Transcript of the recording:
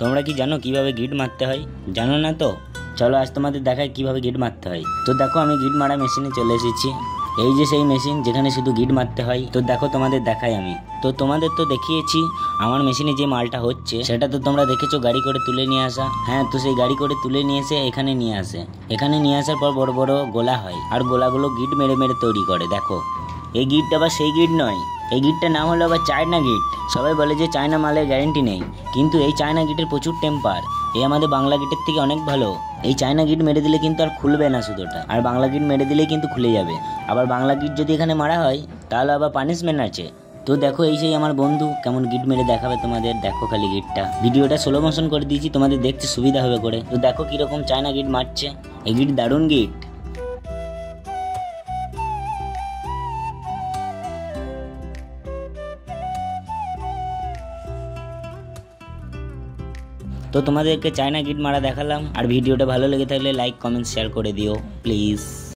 তোমরা কি জানো কিভাবে গিট মারতে হয়? জানো না তো? চলো আজ তোমাদের দেখায় কিভাবে গিট মারতে হয়। তো দেখো আমি গিট মারা মেশিনে চলে এসেছি। এই যে সেই মেশিন যেখানে শুধু গিট মারতে হয়। তো দেখো তোমাদের দেখাই আমি। তো তোমাদের তো দেখিয়েছি আমার মেশিনে যে মালটা হচ্ছে, সেটা তো তোমরা দেখেছো গাড়ি করে তুলে নিয়ে আসা। হ্যাঁ, তো সেই গাড়ি করে তুলে নিয়ে এসে এখানে নিয়ে আসে। এখানে নিয়ে আসার পর বড় বড় গোলা হয়, আর গোলাগুলো গিট মেরে মেরে তৈরি করে। দেখো এই গিটটা আবার সেই গিট নয়, এই গিটটার নাম হলো আবার চায়না গিট। সবাই বলে যে চায়না মালের গ্যারেন্টি নেই, কিন্তু এই চায়না গিটের প্রচুর টেম্পার। এই আমাদের বাংলা গিটের থেকে অনেক ভালো। এই চায়না গিট মেরে দিলে কিন্তু আর খুলবে না শুধুটা, আর বাংলা গিট মেরে দিলেই কিন্তু খুলে যাবে। আবার বাংলা গিট যদি এখানে মারা হয় তাহলে আবার পানিশমেন্ট আছে। তো দেখো এই সেই আমার বন্ধু কেমন গিট মেরে দেখাবে তোমাদের। দেখো খালি গিটটা, ভিডিওটা স্লো মোশন করে দিয়েছি তোমাদের দেখতে সুবিধা হবে করে। তো দেখো কিরকম চায়না গিট মারছে। এই গিট দারুণ গিট। তো তোমাদেরকে চায়না গিট মারা দেখালাম, আর ভিডিওটা ভালো লেগে থাকলে লাইক কমেন্ট শেয়ার করে দিও প্লিজ।